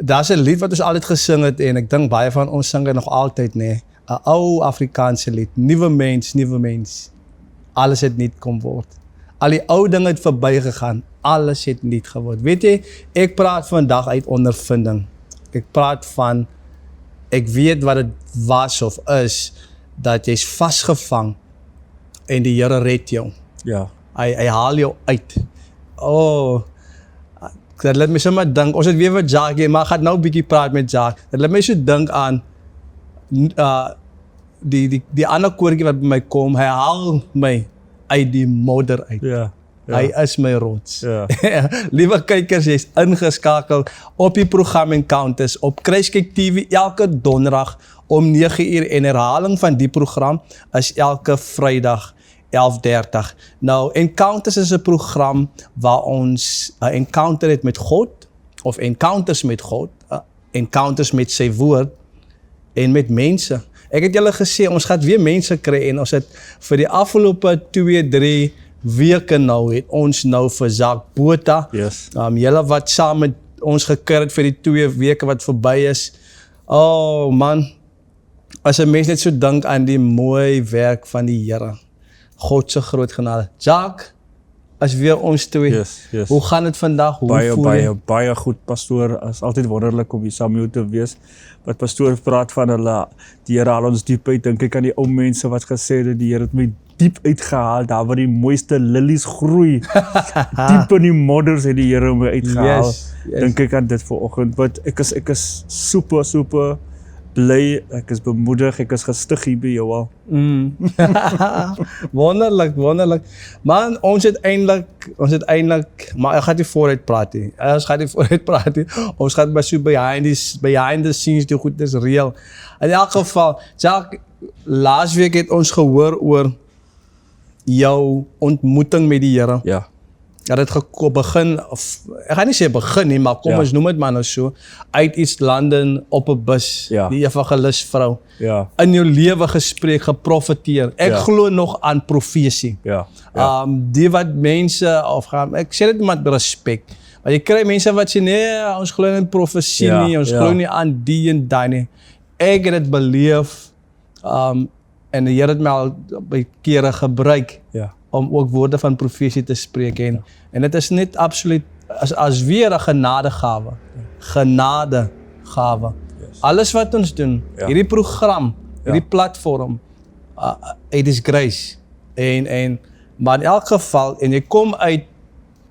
Daar's 'n lied wat ons altyd gesing het en ek dink baie van ons sing dit nog altyd, nee. 'n Ou Afrikaanse lied, nuwe mens. Alles het nuut kom word. Al die ou dinge het verbygegaan, alles het nuut geword. Weet jy, ek praat vandag uit ondervinding. Ek praat van, ek weet wat dit was of is, dat jy's vasgevang en die Here red jou. Ja. Hy haal jou uit. Oh, dat laat my sommer dink, ons het weer wat Jacques, maar ek gaan nou 'n bietjie praat met Jacques. Dat laat my so dink aan die ander koortjie wat by my kom, hy haal my uit die modder uit. Ja. Hy is my rots. Ja. Liewe kykers, jy's ingeskakel op die program Encounters op Kruiskyk TV elke donderdag om 9:00 en herhaling van die program is elke Vrydag 11:30. Nou, Encounters is 'n program waar ons 'n encounter het met God, of encounters met God, encounters met sy woord en met mense. Ek het julle gesê, ons gaan weer mense kry en ons het vir die afgelope 2-3 weke nou, het ons nou vir Jacques Botha, Yes. julle wat saam met ons gekry het vir die 2 weke wat verby is. Oh man, as 'n mens net so dink aan die mooi werk van die Here, God se groot genade. Jacques, as weer ons 2. Yes. Hoe gaan dit vandag? Hoe voel jy? Baie goed, pastoor. Is altyd wonderlik om hier saam met jou te wees. Wat pastoor praat van hulle, die Here haal ons diep uit. Dink ek aan die ou mense wat gesê het, die Here het my diep uitgehaal, daar waar die mooiste lilies groei. Diep in die modders het die Here my uitgehaal. Yes. Dink ek aan dit vanoggend. Want ek is super bly, ek is bemoedig, ek is gestig hier by jou al. Wonderlik. Man, ons het eintlik, maar ek gaan nie vooruit praat nie. Ons gaan maar so behind the scenes, die goed is reël. In elk geval, Jacques, laasweek het ons gehoor oor jou ontmoeting met die Here. Ja. Ja, dit begin, ek gaan nie sê begin nie, maar kom ons noem dit maar nou so, uit East London op 'n bus, die evangelisvrou, in jou lewe gespreek, geprofeteer. Ek glo nog aan profesie. Die wat mense, ek sê dit met respek, maar jy kry mense wat sê, nee, ons glo nie in profesie nie, ons glo nie aan die en daai nie. Ek het dit beleef, en die Here het my al by kere gebruik, om ook woorde van profesie te spreek en dit is net absoluut as weer 'n genadegawe. Yes. Alles wat ons doen, hierdie program, hierdie platform, it is grace. Maar in elk geval, en jy kom uit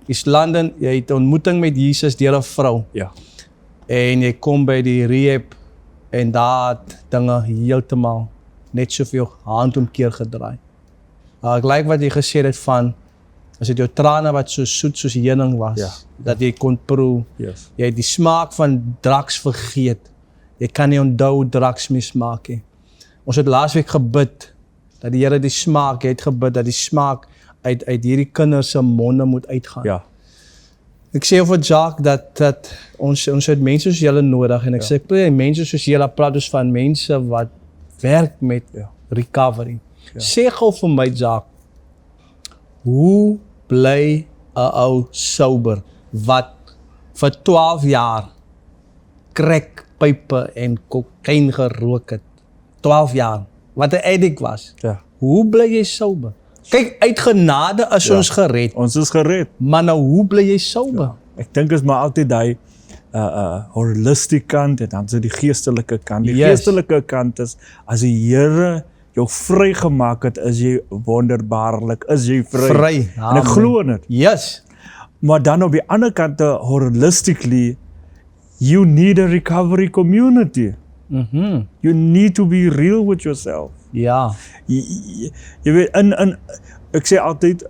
East London, jy het 'n ontmoeting met Jesus deur 'n vrou. En jy kom by die rehab en daar dinge heeltemal net soveel handomkeer gedraai. Ek like wat jy gesê het van, as dit jou trane wat so soet soos heuning was, dat jy kon proe, jy het die smaak van drugs vergeet, jy kan nie onthou drugs mee smaak nie. Ons het laasweek gebid, dat die Here die smaak, jy het gebid, dat die smaak uit hierdie kinders se monde moet uitgaan. Ek sê vir Jacques, dat ons het mense soos julle nodig, en ek sê, mense soos julle, praat ons van mense wat werk met recovery. Sê gou vir my, Jacques, hoe bly 'n ou sober wat vir 12 jaar crack, pype en kokain gerook het? 12 jaar, wat 'n addict was. Hoe bly jy sober? Kyk, uit genade is ons gered. Ons is gered. Maar nou, hoe bly jy sober? Ek dink is maar altyd die holistic kant en dan so die geestelike kant. Die geestelike kant is, as die Here jou vrygemaak het, is jy wonderbaarlik, is jy vry. En ek glo in dit. Maar dan op die ander kant, holistically, you need a recovery community. You need to be real with yourself. Jy weet, ek sê altyd,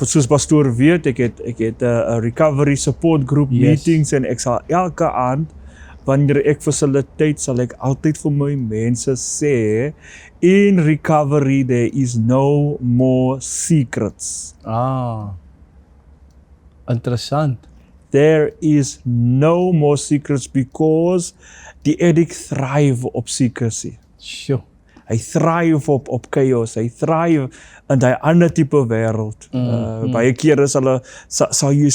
soos pastoor weet, ek het 'n recovery support group meetings en ek sal elke aand, wanneer ek facilitate, sal ek altyd vir my mense sê, in recovery there is no more secrets. Interessant. There is no more secrets because die addict thrive op secrecy. Hy thrive op chaos, hy thrive in die ander tipe wêreld. Baie kere sal jy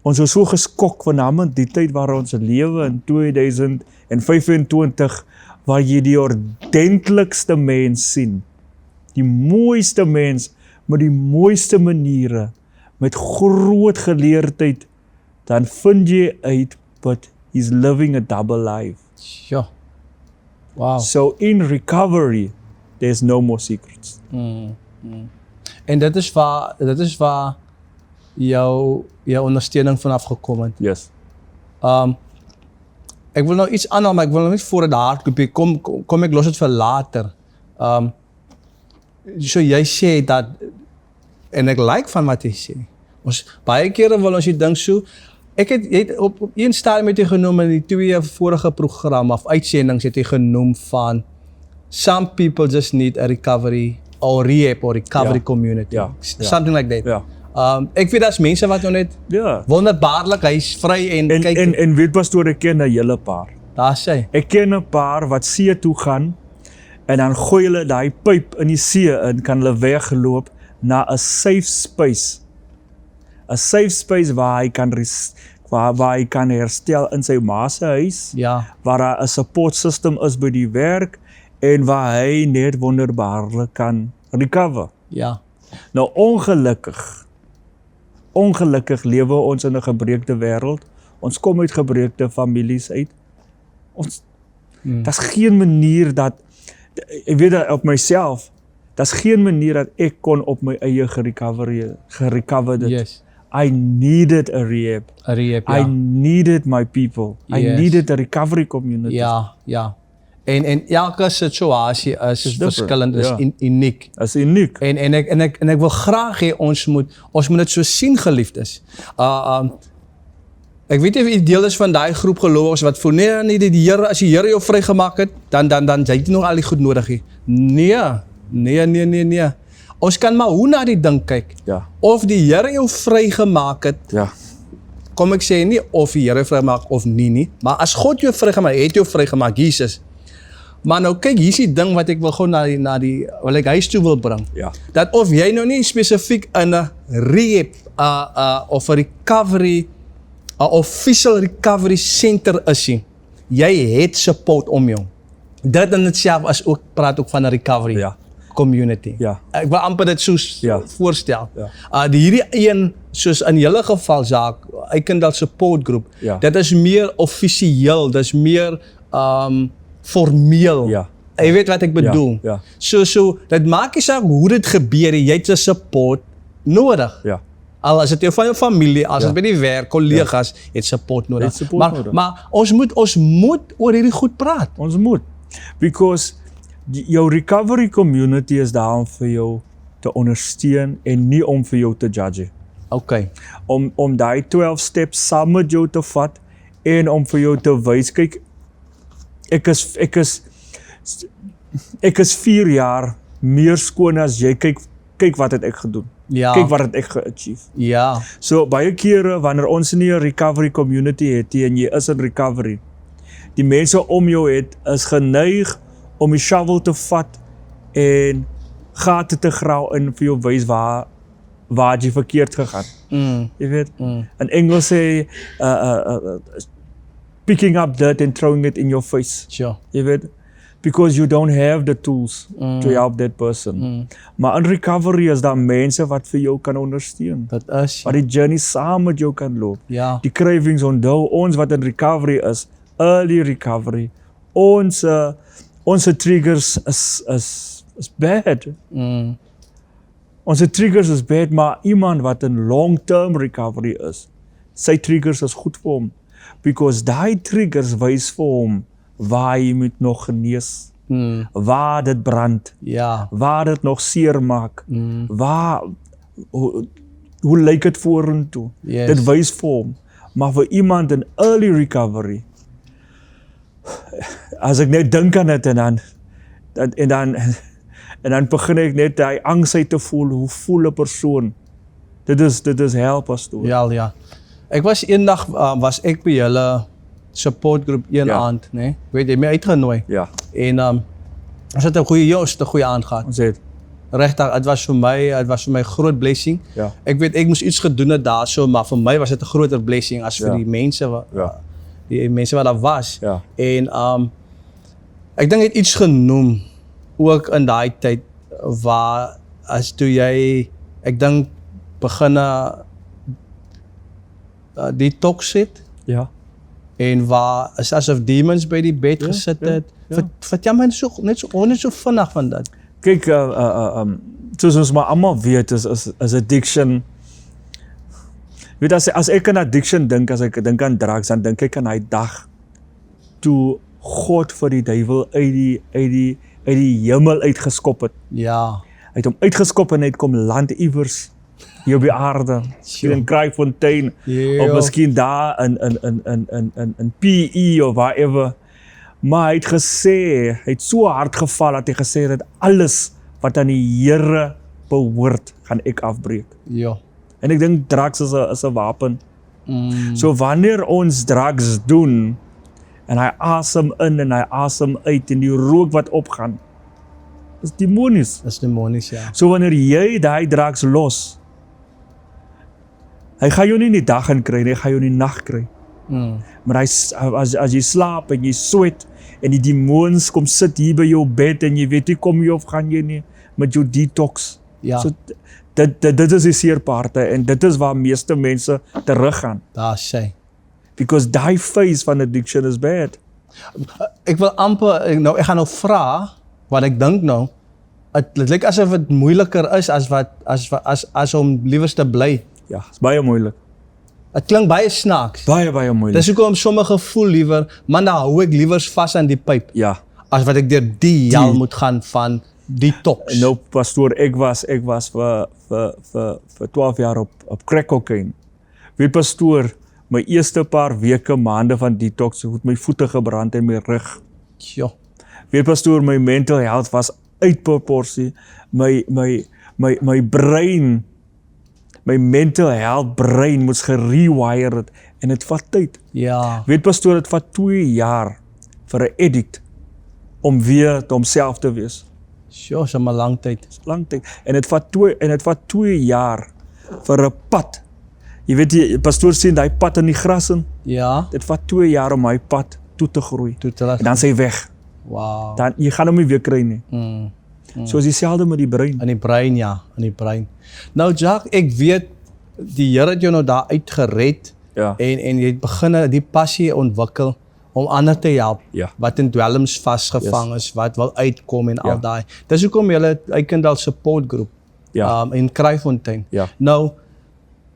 ons was so geskok van naam die tyd waar ons lewe in 2025 waar jy die ordentlikste mens sien. Die mooiste mens met die mooiste maniere, met groot geleerdheid, dan vind jy uit, but he's living a double life. Sure. Wow. So in recovery, there's no more secrets. En dit is waar jou ondersteuning vanaf gekom het. Yes. Ek wil nou iets aanhaal, maar ek wil nou nie voor het hardkoopie, kom ek los het vir later. So jy sê dat, en ek like van wat jy sê, ons baie kere wil ons die ding so, jy het op een stadium het jy genoem in die 2 vorige program of uitsendings het jy genoem van some people just need a recovery or rehab or recovery community. Something like that. Ja. Ek weet daar's mense wat nou net wonderbaarlik, hy is vry en kyk. En weet pastoor, ek ken 'n hele paar. Daar sê. Ek ken 'n paar wat see toe gaan en dan gooi hulle daai pyp in die see in, kan hulle weggeloop na 'n safe space. 'n Safe space waar hy kan herstel in sy ma se huis, waar daar 'n support system is by die werk en waar hy net wonderbaarlik kan recover. Ja. Nou ongelukkig lewe ons in 'n gebreekte wêreld. Ons kom uit gebreekte families uit. Daar's geen manier dat, ek weet dat op myself, daar's geen manier dat ek kon op my eie gerecover dit. Yes. I needed a rehab. I needed my people. I needed a recovery community. Ja. En elke situasie is verskillend, is uniek. Is uniek. En ek wil graag hê ons moet dit so sien, geliefdes. Ek weet nie of jy deel is van daai groep gelowiges wat voel nee, die Here, as die Here jou vrygemaak het, dan jy het nog al die goed nodig nie. Nee. Ons kan maar hoe na die ding kyk. Ja. Of die Here jou vrygemaak het. Ja. Kom ek sê nie of die Here vrygemaak of nie, maar as God jou vrygemaak het jou vrygemaak, Jesus. Maar nou kyk, hier is die ding wat ek wil gewoon wil ek huis toe wil bring. Ja. Dat of jy nou nie spesifiek in 'n rehab of 'n recovery, 'n official recovery center is nie, jy het support om jou. Dit in itself as ook praat ook van 'n recovery community. Ja. Ek wil amper dit so voorstel. Ja. Hierdie een, soos in julle geval, Jacques, Eikendal support group, dit is meer offisieel, dit is meer formeel. Ja. Jy weet wat ek bedoel. Ja. So dit maak nie saak hoe dit gebeur, jy het 'n support nodig. Ja. Al is dit jou van jou familie, as dit by die werk, kollegas, het support nodig. Maar ons moet oor hierdie goed praat. Ons moet. Because jou recovery community is daar om vir jou te ondersteun en nie om vir jou te judge. Okay. Om daai 12 steps saam met jou te vat en om vir jou te wys, kyk, ek is 4 jaar meer skoon as jy, kyk wat het ek gedoen. Ja. Kyk wat het ek ge-achieve. Ja. So baie kere wanneer ons nie 'n recovery community het en jy is in recovery, die mense om jou is geneig om die shovel te vat en gate te grawe en vir jou wys waar jy verkeerd gegaan. Jy weet, in Engels sê picking up dirt and throwing it in your face. Sure. Jy weet, because you don't have the tools to help that person. Maar in recovery is daar mense wat vir jou kan ondersteun. Dit is. Wat die journey saam met jou kan loop. Ja. Die cravings, onthou, ons wat in recovery is, early recovery, ons triggers is bad. Onze triggers is bad, maar iemand wat in long-term recovery is, sy triggers is goed vir hom. Because die triggers wys vir hom waar jy moet nog genees, waar dit brand, waar dit nog seer maak, hoe lyk het vorentoe. Dit wys vir hom. Maar vir iemand in early recovery, as ek net dink aan dit en dan begin ek net die angstigheid te voel, hoe voel 'n persoon? Dit is hel, pastoor. Ja. Ek was eendag was ek by julle support groep een aand, weet jy, my uitgenooi. Ja. En ons het 'n goeie aand gehad. Ons het. Regtig, het was vir my groot blessing. Ja. Ek weet ek moes iets gedoen het daarso, maar vir my was dit 'n groter blessing as vir die mense wat daar was. Ja. En ek dink hy het iets genoem ook in daai tyd waar as toe jy ek dink begin detox het Ja. en waar is asof demons by die bed gesit het. Vertel my net so vinnig van dat. Kyk, soos ons maar almal weet is addiction. Weet as ek aan addiction dink, as ek dink aan drugs, dan dink ek aan hy dag toe God vir die duiwel uit die hemel uitgeskop het. Ja. Hy het hom uitgeskop en hy het kom land iewers hier op die aarde. Miskien in Kraaifontein of miskien daar in PE of whatever. Maar hy het gesê, hy het so hard geval dat hy gesê het alles wat aan die Here behoort, gaan ek afbreek. Ja. En ek dink drugs is 'n wapen. So wanneer ons drugs doen en hy asem in en hy asem uit en die rook wat opgaan, is demonies. Dis demonies, ja. So wanneer jy daai drugs los, hy gaan jou nie in die dag in kry nie, hy gaan jou in die nag kry. Maar as jy slaap en jy sweat en die demons kom sit hier by jou bed en jy weet nie kom jy of gaan jy nie met jou detox. Ja. So dit is die seerparte en dit is waar meeste mense teruggaan. Daar sê. Because die phase van addiction is bad. Ek wil amper ek gaan nou vra wat ek dink nou. Dit lyk asof dit moeiliker is as om liewers te bly. Ja, is baie moeilik. Dit klink baie snaaks. Baie moeilik. Dis hoekom sommige voel liewer, man, dan hou ek liewers vas aan die pyp. Ja. As wat ek deur die hel moet gaan van detox. Nou pastoor, ek was vir 12 jaar op crack cocaine. Weet pastoor, my eerste paar weke, maande van detox, het my voete gebrand en my rug. Ja. Weet pastoor, my mental health was uit proporsie. My brein, my mental health brein moes gerewire het en het vat tyd. Ja. Weet pastoor, het vat 2 jaar vir 'n addict om weer homself te wees. Sjoe, so 'n lang tyd. Lang tyd. En het vat 2 jaar vir 'n pad. Jy weet die pastoor sien daai pad in die gras in. Ja. Dit vat 2 jaar om hy pad toe te groei. Toe te laat. En dan is hy weg. Wow. Dan jy gaan hom nie weer kry nie. So is dieselfde met die brein. In die brein, ja, in die brein. Nou Jacques, ek weet die Here het jou nou daar uitgered Ja. en jy het begin die passie ontwikkel om ander te help Ja. wat in dwelms vasgevang is, wat wil uitkom en al Ja. daai. Dis hoekom jy het Eikendal support groep Ja. in Kraaifontein. Ja. Nou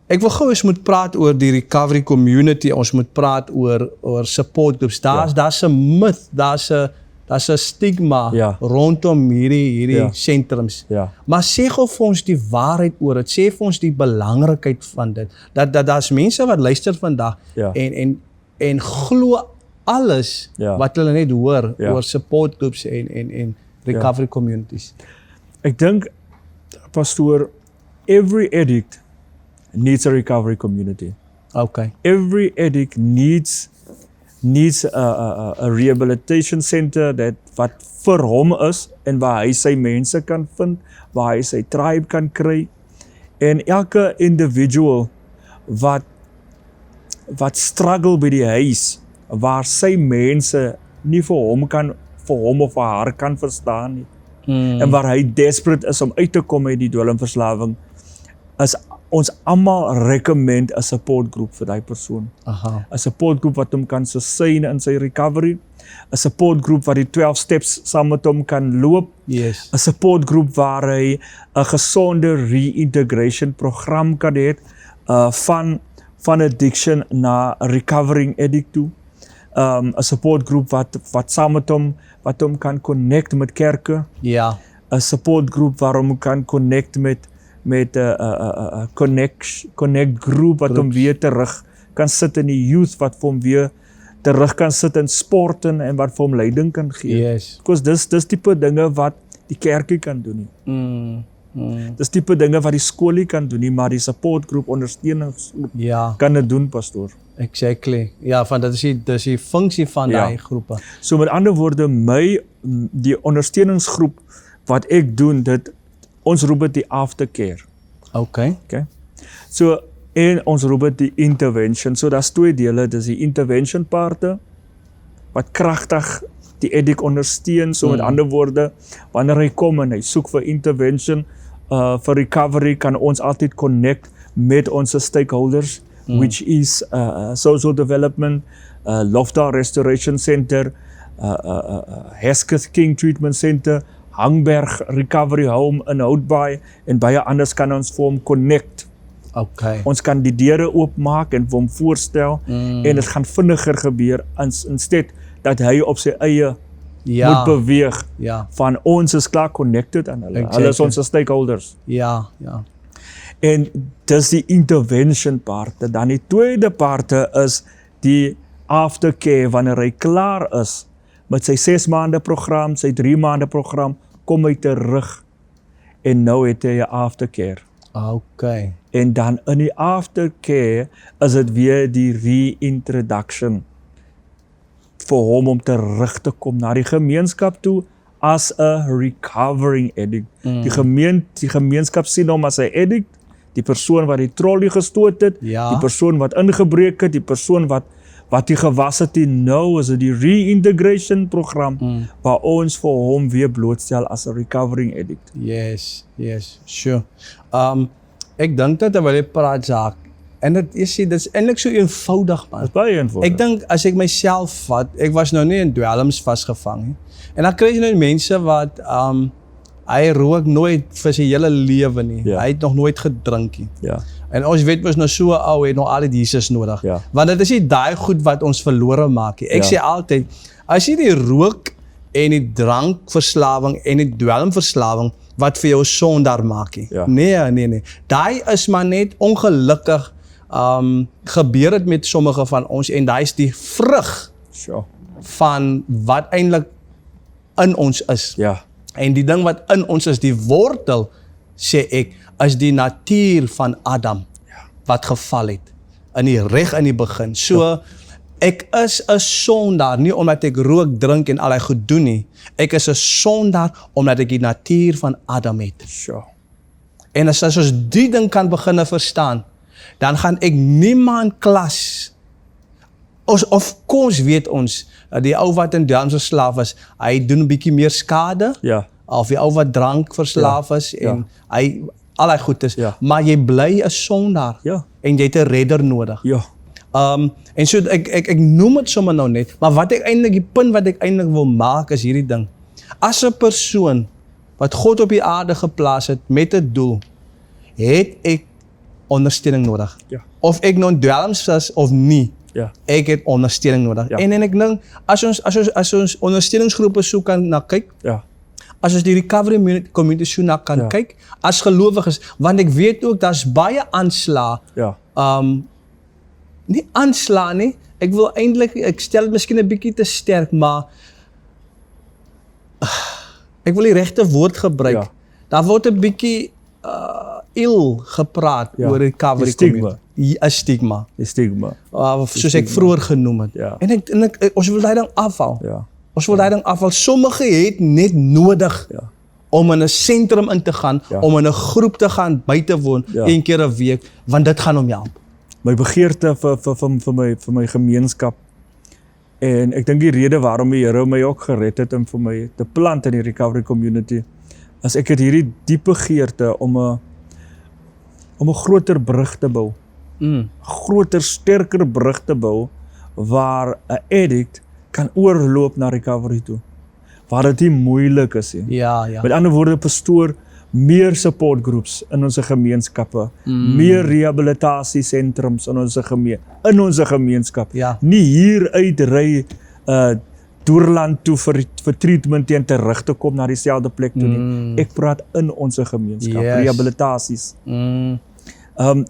ek wil gou eens moet praat oor die recovery community. Ons moet praat oor support groups. Daar's 'n myth, daar's 'n stigma Ja. rondom hierdie Ja. sentrums. Ja. Maar sê gou vir ons die waarheid oor dit. Sê vir ons die belangrikheid van dit. Dat daar's mense wat luister vandag Ja. en glo alles Ja. wat hulle net hoor Ja. oor support groups en recovery communities. Ek dink pastoor, every addict needs a recovery community. Okay. Every addict needs a rehabilitation center wat vir hom is en waar hy sy mense kan vind, waar hy sy tribe kan kry. En elke individual wat struggle by die huis, waar sy mense nie vir hom of vir haar kan verstaan nie. En waar hy desperate is om uit te kom uit die dwelmverslawing, is ons almal recommend 'n support group vir daai persoon. Aha. 'n Support group wat hom kan sustain in sy recovery, 'n support group wat die 12 steps saam met hom kan loop, Yes. 'n support group waar hy 'n gesonde reintegration program kan hê van addiction na 'n recovering addict toe. 'n Support group wat saam met hom kan connect met kerke, Ja. 'n support group waarom hom kan connect met 'n connect group wat hom weer terug kan sit in die youth, wat vir hom weer terug kan sit in sport en wat vir hom leiding kan gee. Yes. Because dis tipe dinge wat die kerkie kan doen nie. Dis tipe dinge wat die skoolie kan doen nie, maar die support group, ondersteuningsgroep Ja. kan dit doen, pastoor. Exactly. Ja, van dit is die funksie van Ja. daai groepe. So met ander woorde, die ondersteuningsgroep wat ek doen, Ons roep dit die aftercare. Okay. Okay. So en ons roep dit die intervention. So daar's twee dele, dis die intervention parte wat kragtig die addict ondersteun, so met ander woorde, wanneer hy kom en hy soek vir intervention, vir recovery, kan ons altyd connect met ons stakeholders, which is social development, Lofdal Restoration Center, Hesketh King Treatment Center, Hangberg Recovery Home in Houtbaai, en baie anders kan ons vir hom connect. Okay. Ons kan die deure oopmaak en vir hom voorstel, en dit gaan vinniger gebeur, instead dat hy op sy eie moet beweeg, van ons is klaar connected aan hulle, hulle is ons stakeholders. Ja. En dis die intervention parte. Dan die tweede parte is die aftercare, wanneer hy klaar is met sy 6 maande program, sy 3 maande program, kom hy terug en nou het hy 'n aftercare. Okay. En dan in die aftercare is dit weer die reintroduction vir hom om terug te kom na die gemeenskap toe as 'n recovering addict. Die gemeenskap sien hom as 'n addict, die persoon wat die trolley gestoot het, die persoon wat ingebreek het, die persoon wat die gewas het, nou is dit die reintegration program waar ons vir hom weer blootstel as 'n recovering addict. Yes, sure. Ek dink dat terwyl jy praat, Jacques, en dit is eintlik so eenvoudig, man. Dit is baie eenvoudig. Ek dink as ek myself vat, ek was nou nie in dwelms vasgevang nie. En dan kry jy nou mense wat hy rook nooit vir sy hele lewe nie. Hy het nog nooit gedrink nie. En ons weet mos nou so ou het nog altyd Jesus nodig. Want dit is nie daai goed wat ons verlore maak nie. Ek sê altyd, as jy die rook en die drankverslawing en die dwelmverslawing wat vir jou sondaar maak nie. Nee. Daai is maar net ongelukkig gebeur het met sommige van ons en daai is die vrug van wat eintlik in ons is. En die ding wat in ons is, die wortel, sê ek, is die natuur van Adam wat geval het in die begin. So ek is 'n sondaar nie omdat ek rook, drink en allerlei goed doen nie. Ek is 'n sondaar omdat ek die natuur van Adam het. En as ons die ding kan begin verstaan, dan gaan ek niemand klas. Of course weet ons, die ou wat in dwelms verslaaf is, hy doen 'n bietjie meer skade. Of die ou wat drank verslaaf is en hy allerlei goed is, maar jy bly 'n sondaar en jy het 'n redder nodig. En so ek noem dit sommer nou net, maar die punt wat ek eintlik wil maak is hierdie ding. As 'n persoon wat God op die aarde geplaas het met 'n doel, het ek ondersteuning nodig. Of ek nou in dwelms is of nie, ek het ondersteuning nodig. En ek dink, as ons ondersteuningsgroepe so kan na kyk, as ons die recovery community so na kan kyk, as gelowiges, want ek weet ook, daar's baie aanslae, nie aanslae nie, ek stel het miskien 'n bietjie te sterk, maar ek wil die regte woord gebruik. Daar word 'n bietjie ill gepraat oor die recovery community. 'n stigma. Soos ek vroeër genoem het. En ons wil daai ding afhaal. Ons wil daai ding afhaal. Sommige het net nodig om in 'n sentrum in te gaan, om in 'n groep te gaan, by te woon, 1 keer 'n week, want dit gaan hom help. My begeerte vir my gemeenskap, en ek dink die rede waarom die Here my ook gered het en vir my te plant in die recovery community, is ek het hierdie diep begeerte om 'n groter brug te bou. Groter, sterker brug te bou, waar 'n addict kan oorloop na recovery toe, waar dit nie moeilik is nie. Met ander woorde, pastoor, meer support groups in ons gemeenskappe, meer rehabilitasiesentrums in ons gemeenskap. Nie hier uitry Doorland toe vir treatment en terug te kom na dieselfde plek toe nie. Ek praat in ons gemeenskap, rehabilitasies.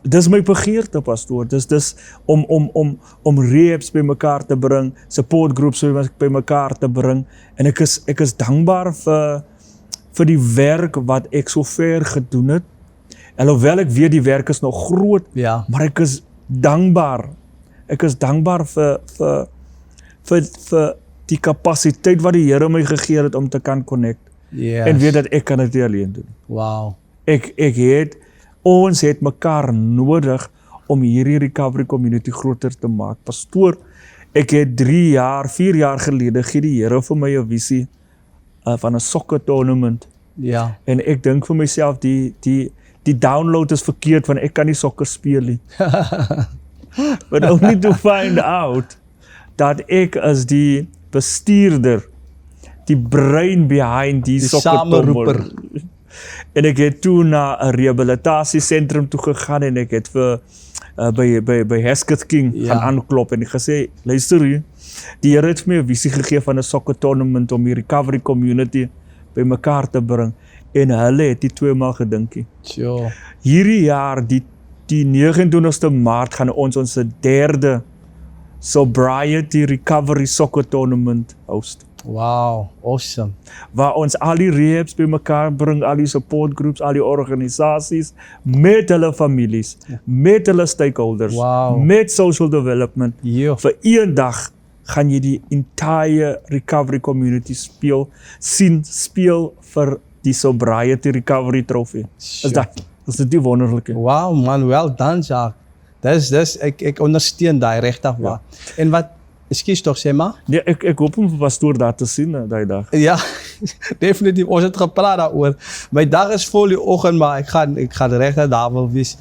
Dis my begeerte, pastoor. Dis om rehabs by mekaar te bring, support groups by mekaar te bring, en ek is dankbaar vir die werk wat ek so ver gedoen het. Alhoewel ek weet die werk is nog groot, maar ek is dankbaar. Ek is dankbaar vir die kapasiteit wat die Here my gegee het om te kan connect. En weet dat ek kan dit nie alleen doen. Ons het mekaar nodig om hierdie recovery community groter te maak. Pastoor, ek het 4 jaar gelede gee die Here vir my 'n visie van 'n sokker tournament. Ja. En ek dink vir myself, die download is verkeerd, want ek kan nie sokker speel nie. But only to find out dat ek as die bestuurder, die brain behind die sameroeper. En ek het toe na 'n rehabilitasiesentrum toe gegaan en ek het vir by Hesketh King gaan aanklop en ek gesê, luister hier, die Here het vir my 'n visie gegee van 'n sokker tournament om die recovery community by mekaar te bring en hulle het die 2 maal gedinkie. Sure. Hierdie jaar, die 29ste Maart gaan ons 3de Sobriety Recovery Soccer Tournament host. Wow, awesome. Waar ons al die rehabs by mekaar bring, al die support groups, al die organisasies, met hulle families, met hulle stakeholders, met social development. Vir een dag gaan jy die entire recovery community speel vir die Sobriety Recovery Trophy. Is dit die wonderlike? Wow man, well done Jacques. Ek ondersteun daai regtig waar. En wat, ekskuus tog sê maar? Nee, ek hoop om vir pastoor daar te sien daai dag. Ja, definitief. Ons het gepraat daaroor. My dag is vol die oggend, maar ek gaan regtig daar wil wees.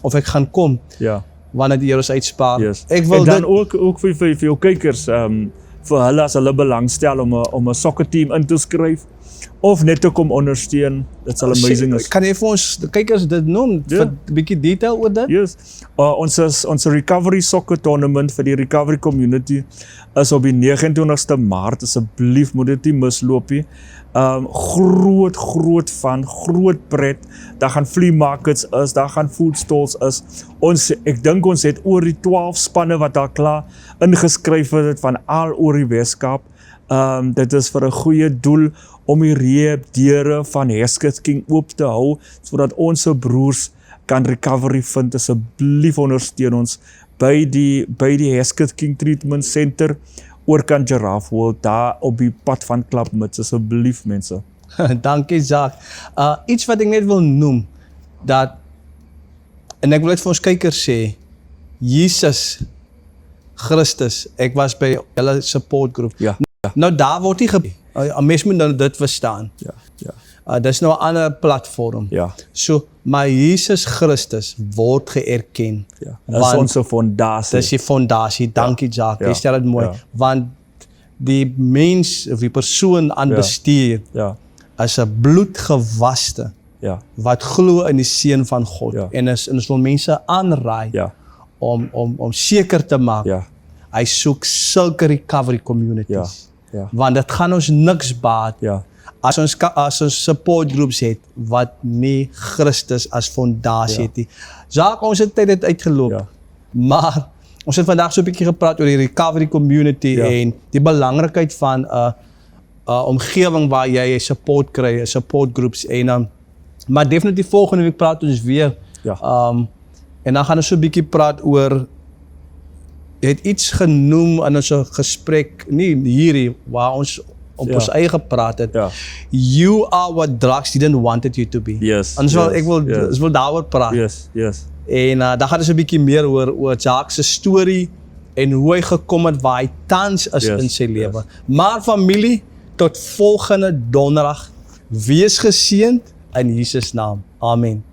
Of ek gaan kom. Ja. Wanneer die Here ons uitspaar. Yes. Ek wil en dan ook vir jou kykers, vir hulle as hulle belangstel om 'n sokkerteam in te skryf of net te kom ondersteun. Dit sal amazing is. Kan jy vir ons kykers dit noem? Vir 'n bietjie detail oor dit? Yes. Ons recovery soccer tournament vir die recovery community is op die 29ste Maart. Asseblief moet dit nie misloop nie. Groot van, groot pret. Daar gaan flea markets is, daar gaan food stalls is. Ek dink ons het oor die 12 spanne wat daar klaar ingeskryf het van al oor die Weskaap. Dit is vir 'n goeie doel om die rehabdeure van Hesketh King oop te hou, sodat ons broers kan recovery vind. Asseblief ondersteun ons by die Hesketh King Treatment Center oorkant Giraffe World, daar op die pad van Klapmuts. Asseblief mense. Dankie Jacques. Iets wat ek net wil noem, en ek wil dit vir ons kykers sê, Jesus Christus, ek was by julle support group. Ja. Nou daar word nie mens moet nou dit verstaan. Ja. Dis nou 'n ander platform. Ja. So, maar Jesus Christus word geerken. Ja. Dis ons fondasie. Dis die fondasie. Dankie Jacques. Jy stel dit mooi. Want die mens of die persoon aan bestuur is 'n bloedgewaste wat glo in die seun van God. En ons wil mense aanraai om seker te maak hy soek sulke recovery communities. Want dit gaan ons niks baat as ons support groups het wat nie Christus as fondasie het nie. Jacques, ons het tyd uitgeloop, maar ons het vandag so 'n bietjie gepraat oor die recovery community en die belangrikheid van 'n omgewing waar jy support kry, support groups en maar definitief volgende week praat ons weer. En dan gaan ons so 'n bietjie praat oor het iets genoem in ons gesprek, nie hierdie waar ons op ons eie gepraat het. You are what drugs didn't want you to be. Ek wil daaroor praat. En dan gaan ons 'n bietjie meer oor Jacques se storie en hoe hy gekom het waar hy tans is in sy lewe. Maar familie, tot volgende donderdag. Wees geseënd in Jesus naam. Amen.